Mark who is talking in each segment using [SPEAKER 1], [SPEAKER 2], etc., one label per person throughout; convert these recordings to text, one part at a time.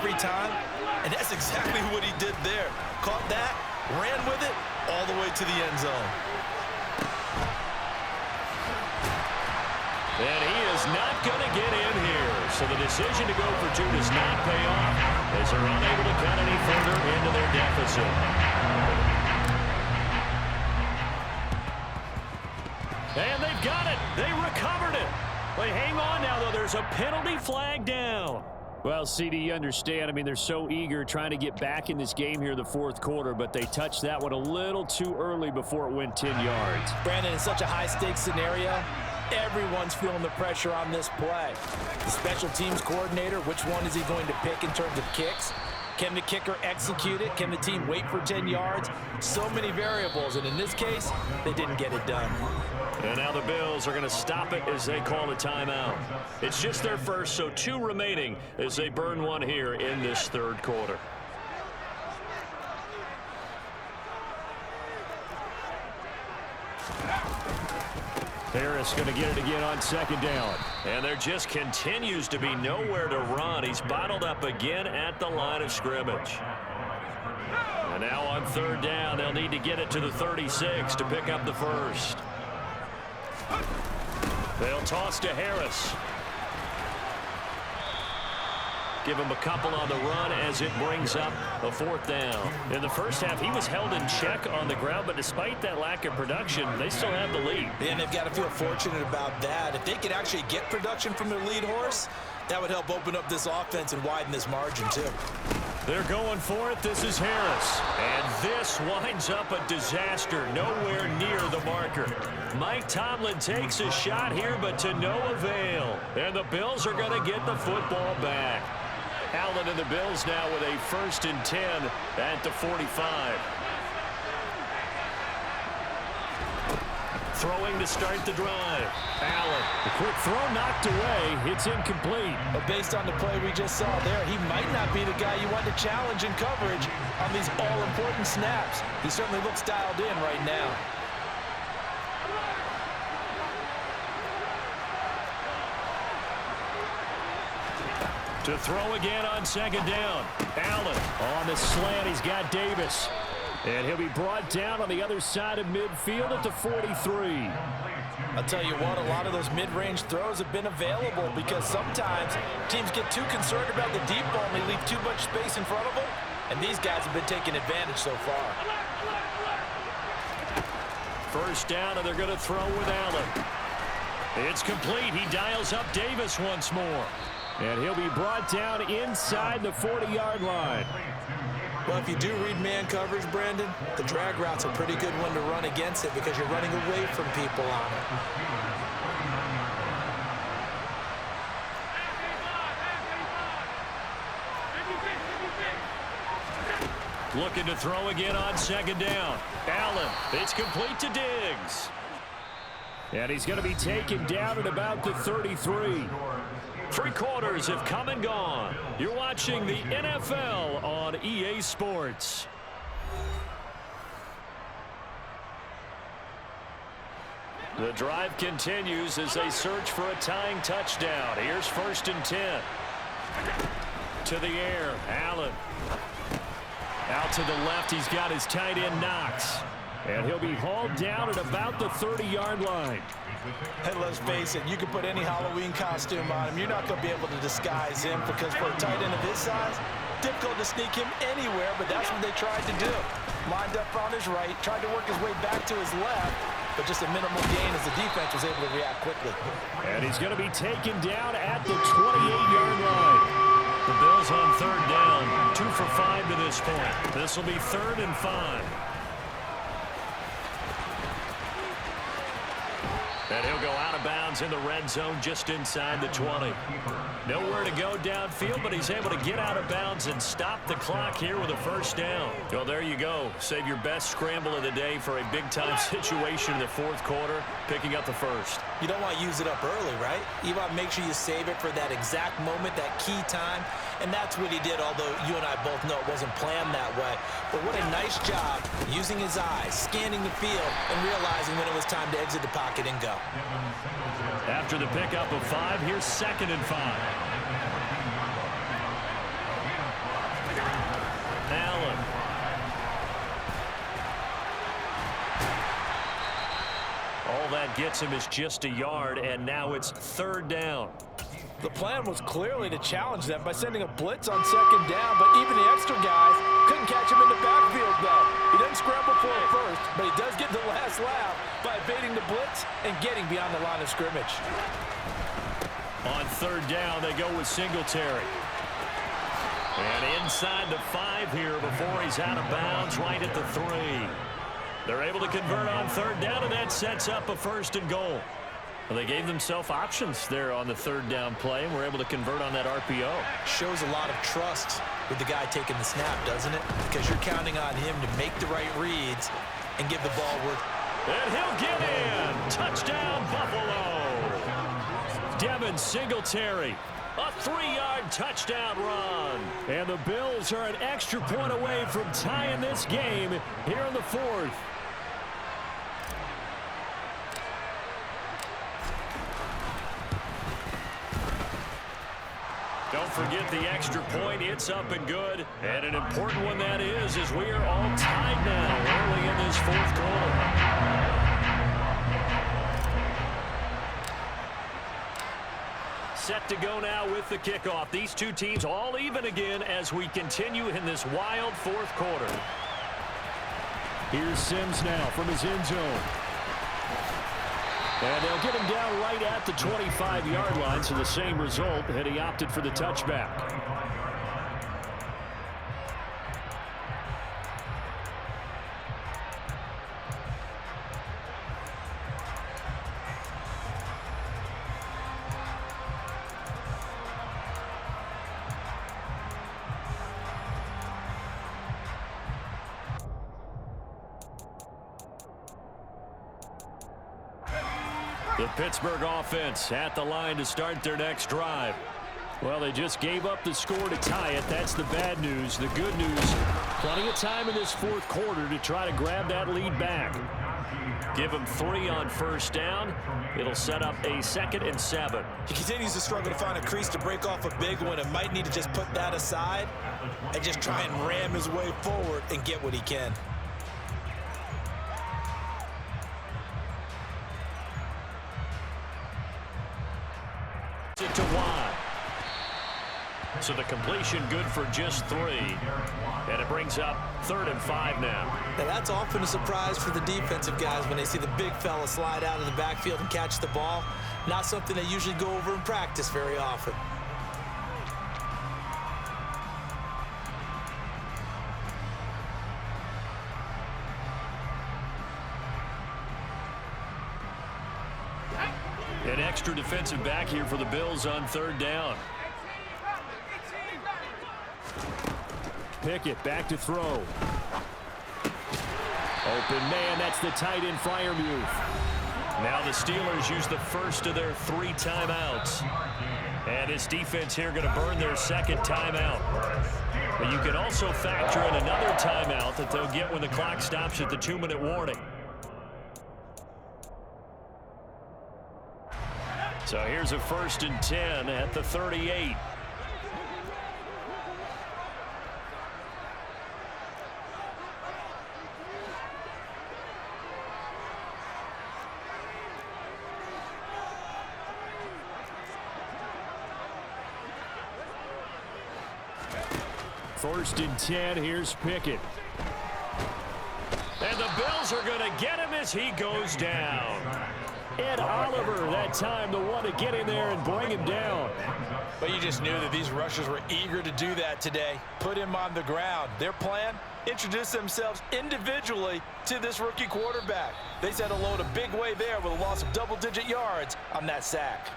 [SPEAKER 1] every time, and that's exactly what he did there. Caught that, ran with it, all the way to the end zone.
[SPEAKER 2] And he is not going to get in here. So the decision to go for two does not pay off as they're unable to cut any further into their deficit. And they've got it. They recovered it. They hang on now, though. There's a penalty flag down.
[SPEAKER 3] Well, CD, you understand. I mean, they're so eager trying to get back in this game here in the fourth quarter, but they touched that one a little too early before it went 10 yards.
[SPEAKER 1] Brandon, in such a high-stakes scenario, everyone's feeling the pressure on this play. The special teams coordinator, which one is he going to pick in terms of kicks? Can the kicker execute it? Can the team wait for 10 yards? So many variables, and in this case, they didn't get it done.
[SPEAKER 2] And now the Bills are going to stop it as they call a timeout. It's just their first, so 2 remaining as they burn one here in this third quarter.
[SPEAKER 3] Harris going to get it again on second down.
[SPEAKER 2] And there just continues to be nowhere to run. He's bottled up again at the line of scrimmage. And now on third down, they'll need to get it to the 36 to pick up the first. They'll toss to Harris. Give him a couple on the run as it brings up a fourth down. In the first half, he was held in check on the ground, but despite that lack of production, they still have the lead.
[SPEAKER 1] And they've got to feel fortunate about that. If they could actually get production from their lead horse, that would help open up this offense and widen this margin, too.
[SPEAKER 2] They're going for it. This is Harris. And this winds up a disaster. Nowhere near the marker. Mike Tomlin takes a shot here, but to no avail. And the Bills are going to get the football back. Allen and the Bills now with a 1st and 10 at the 45. Throwing to start the drive. Allen.
[SPEAKER 3] The quick throw knocked away. It's incomplete.
[SPEAKER 1] But based on the play we just saw there, he might not be the guy you want to challenge in coverage on these all-important snaps. He certainly looks dialed in right now.
[SPEAKER 2] To throw again on second down. Allen
[SPEAKER 3] on the slant. He's got Davis. And he'll be brought down on the other side of midfield at the 43.
[SPEAKER 1] I'll tell you what, a lot of those mid-range throws have been available because sometimes teams get too concerned about the deep ball and they leave too much space in front of them. And these guys have been taking advantage so far.
[SPEAKER 2] First down, and they're going to throw with Allen. It's complete. He dials up Davis once more.
[SPEAKER 3] And he'll be brought down inside the 40-yard line.
[SPEAKER 1] Well, if you do read man coverage, Brandon, the drag route's a pretty good one to run against it because you're running away from people on it.
[SPEAKER 2] Looking to throw again on second down. Allen, it's complete to Diggs.
[SPEAKER 3] And he's going to be taken down at about the 33.
[SPEAKER 2] 3 quarters have come and gone. You're watching the NFL on EA Sports. The drive continues as they search for a tying touchdown. Here's 1st and 10. To the air, Allen. Out to the left, he's got his tight end Knox.
[SPEAKER 3] And he'll be hauled down at about the 30-yard line.
[SPEAKER 1] Hey, let's face it, you can put any Halloween costume on him. You're not going to be able to disguise him because for a tight end of his size, difficult to sneak him anywhere, but that's what they tried to do. Lined up on his right, tried to work his way back to his left, but just a minimal gain as the defense was able to react quickly.
[SPEAKER 3] And he's going to be taken down at the 28-yard line.
[SPEAKER 2] The Bills on third down, 2 for 5 to this point. This will be 3rd and 5. And he'll go out of bounds in the red zone just inside the 20. Nowhere to go downfield, but he's able to get out of bounds and stop the clock here with a first down. Well, there you go. Save your best scramble of the day for a big-time situation in the fourth quarter, picking up the first.
[SPEAKER 1] You don't want to use it up early, right? You want to make sure you save it for that exact moment, that key time, and that's what he did, although you and I both know it wasn't planned that way. But what a nice job using his eyes, scanning the field, and realizing when it was time to exit the pocket and go.
[SPEAKER 2] After the pickup of 5, here's 2nd and 5. gets him is just a yard, and now it's 3rd down.
[SPEAKER 1] The plan was clearly to challenge them by sending a blitz on 2nd down, but even the extra guys couldn't catch him in the backfield, though. He doesn't scramble for it first, but he does get the last laugh by evading the blitz and getting beyond the line of scrimmage.
[SPEAKER 2] On 3rd down, they go with Singletary. And inside the 5 here before he's out of bounds, right at the 3. They're able to convert on 3rd down, and that sets up a 1st and goal. Well, they gave themselves options there on the 3rd down play, and were able to convert on that RPO.
[SPEAKER 1] Shows a lot of trust with the guy taking the snap, doesn't it? Because you're counting on him to make the right reads and give the ball work.
[SPEAKER 2] And he'll get in. Touchdown, Buffalo. Devin Singletary. A 3-yard touchdown run.
[SPEAKER 3] And the Bills are an extra point away from tying this game here in the 4th.
[SPEAKER 2] Don't forget the extra point. It's up and good. And an important one that is, as we are all tied now early in this 4th quarter. Set to go now with the kickoff. These two teams all even again as we continue in this wild 4th quarter.
[SPEAKER 3] Here's Sims now from his end zone. And they'll get him down right at the 25-yard line, so the same result, and he opted for the touchback.
[SPEAKER 2] The Pittsburgh offense at the line to start their next drive.
[SPEAKER 3] Well, they just gave up the score to tie it. That's the bad news. The good news, plenty of time in this 4th quarter to try to grab that lead back.
[SPEAKER 2] Give him 3 on 1st down. It'll set up a 2nd and 7.
[SPEAKER 1] He continues to struggle to find a crease to break off a big one and might need to just put that aside and just try and ram his way forward and get what he can.
[SPEAKER 2] To Watt. So the completion good for just 3. And it brings up 3rd and 5 now.
[SPEAKER 1] Now that's often a surprise for the defensive guys when they see the big fella slide out of the backfield and catch the ball. Not something they usually go over in practice very often.
[SPEAKER 2] An extra defensive back here for the Bills on 3rd down.
[SPEAKER 3] Pickett back to throw. Open man, that's the tight end Freiermuth.
[SPEAKER 2] Now the Steelers use the first of their 3 timeouts. And his defense here going to burn their 2nd timeout. But you can also factor in another timeout that they'll get when the clock stops at the 2-minute warning. So here's a 1st and 10 at the 38.
[SPEAKER 3] First and 10, here's Pickett.
[SPEAKER 2] And the Bills are going to get him as he goes down.
[SPEAKER 3] Ed Oliver, that time, the one to get in there and bring him down.
[SPEAKER 1] But you just knew that these rushers were eager to do that today. Put him on the ground. Their plan, introduce themselves individually to this rookie quarterback. They said hello to big way there with a loss of double-digit yards on that sack.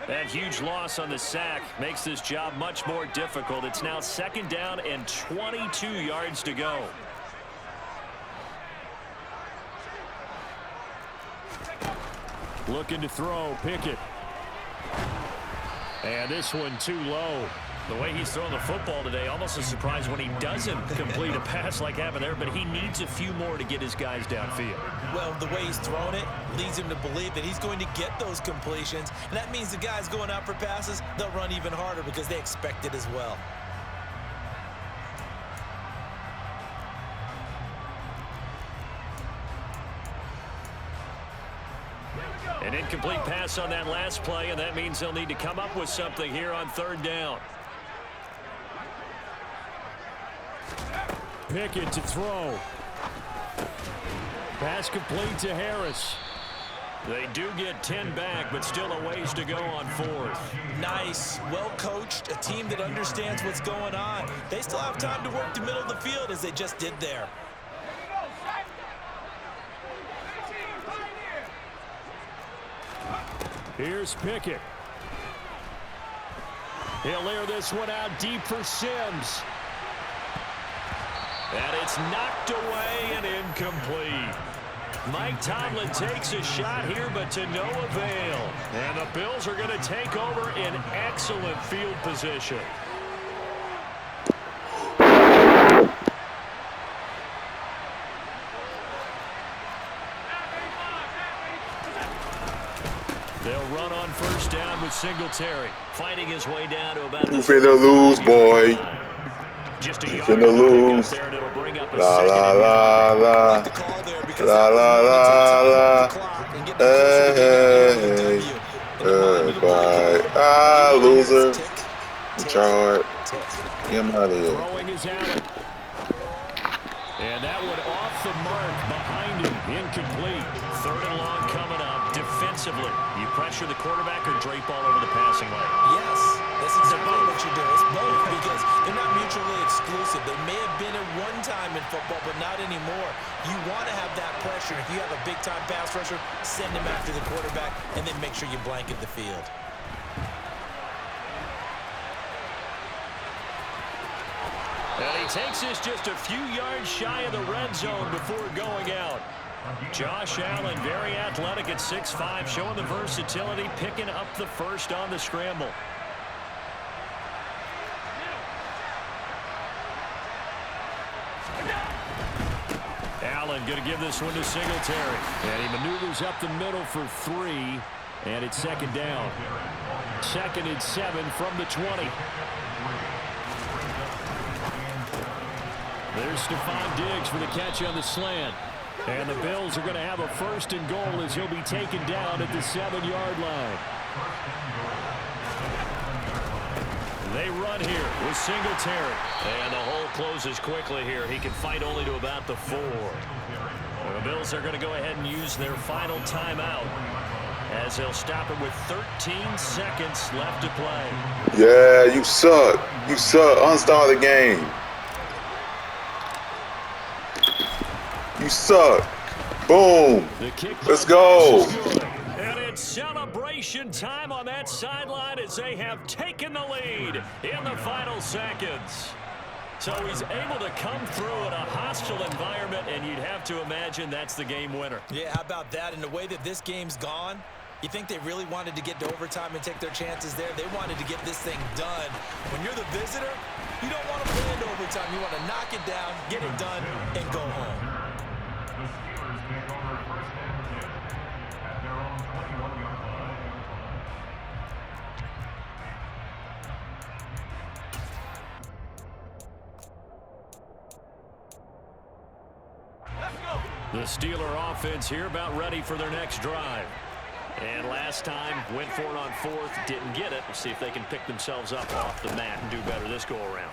[SPEAKER 2] That huge loss on the sack makes this job much more difficult. It's now 2nd down and 22 yards to go.
[SPEAKER 3] Looking to throw, Pickett. And this one too low.
[SPEAKER 2] The way he's throwing the football today, almost a surprise when he doesn't complete a pass like happened there, but he needs a few more to get his guys downfield.
[SPEAKER 1] Well, the way he's throwing it leads him to believe that he's going to get those completions, and that means the guys going out for passes, they'll run even harder because they expect it as well.
[SPEAKER 2] An incomplete pass on that last play, and that means they'll need to come up with something here on third down.
[SPEAKER 3] Pickett to throw. Pass complete to Harris.
[SPEAKER 2] They do get 10 back, but still a ways to go on fourth.
[SPEAKER 1] Nice, well-coached, a team that understands what's going on. They still have time to work the middle of the field as they just did there.
[SPEAKER 3] Here's Pickett. He'll air this one out deep for Sims.
[SPEAKER 2] And it's knocked away and incomplete. Mike Tomlin takes a shot here, but to no avail. And the Bills are going to take over in excellent field position. They'll run on first down with Singletary, fighting his way down to about.
[SPEAKER 4] You finna lose, boy.
[SPEAKER 2] Just a
[SPEAKER 4] You
[SPEAKER 2] yard
[SPEAKER 4] finna lose.
[SPEAKER 2] there, and it'll bring up a
[SPEAKER 4] La
[SPEAKER 2] second
[SPEAKER 4] la
[SPEAKER 2] and
[SPEAKER 4] la la. La la la la. Hey, goodbye. Ah, loser. Chart. Get him out of here.
[SPEAKER 3] Throwing is Allen. And that one off the mark behind him. Incomplete.
[SPEAKER 2] third and long coming up. Defensively, you pressure the quarterback or drape all over the passing lane.
[SPEAKER 1] Yes, that's exactly what you do. It's both because they're not mutually exclusive. They may have been at one time in football, but not anymore. You want to have that pressure. If you have a big-time pass rusher, send him after the quarterback, and then make sure you blanket the field.
[SPEAKER 2] And he takes this just a few yards shy of the red zone before going out. Josh Allen, very athletic at 6'5", showing the versatility, picking up the first on the scramble. Allen going to give this one to Singletary.
[SPEAKER 3] And he maneuvers up the middle for 3. And it's second down. 2nd and 7 from the 20. There's Stephon Diggs for the catch on the slant. And the Bills are going to have a 1st and goal as he'll be taken down at the 7-yard line.
[SPEAKER 2] They run here with Singletary. And the hole closes quickly here. He can fight only to about the 4. And the Bills are going to go ahead and use their final timeout as they'll stop it with 13 seconds left to play.
[SPEAKER 4] Yeah, you suck. You suck. Unstart the game. You suck. Boom. Let's go.
[SPEAKER 2] And it's celebration time on that sideline as they have taken the lead in the final seconds. So he's able to come through in a hostile environment, and you'd have to imagine that's the game winner.
[SPEAKER 1] Yeah, how about that? And the way that this game's gone, you think they really wanted to get to overtime and take their chances there? They wanted to get this thing done. When you're the visitor, you don't want to play into overtime. You want to knock it down, get it done, and go home.
[SPEAKER 2] The Steeler offense here about ready for their next drive. And last time, went for it on 4th, didn't get it. We'll see if they can pick themselves up off the mat and do better this go-around.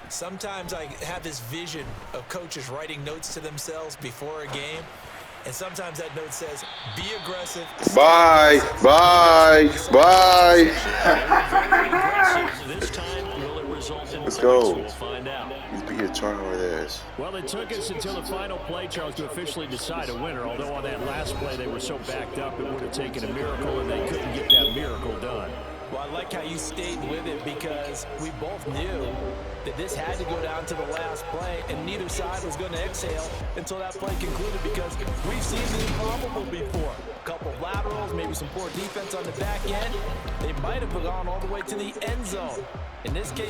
[SPEAKER 1] Sometimes I have this vision of coaches writing notes to themselves before a game. And sometimes that note says, be aggressive.
[SPEAKER 4] Bye. Bye. Bye.
[SPEAKER 2] This time, will it result in
[SPEAKER 4] Let's go.
[SPEAKER 2] We'll find out.
[SPEAKER 4] He's being trying with this.
[SPEAKER 3] Well, it took us until the final play, Charles, to officially decide a winner. Although on that last play they were so backed up, it would have taken a miracle, and they couldn't get that miracle done.
[SPEAKER 1] Well, I like how you stayed with it because we both knew that this had to go down to the last play, and neither side was going to exhale until that play concluded because we've seen the improbable before. A couple of laterals, maybe some poor defense on the back end. They might have gone all the way to the end zone. In this case,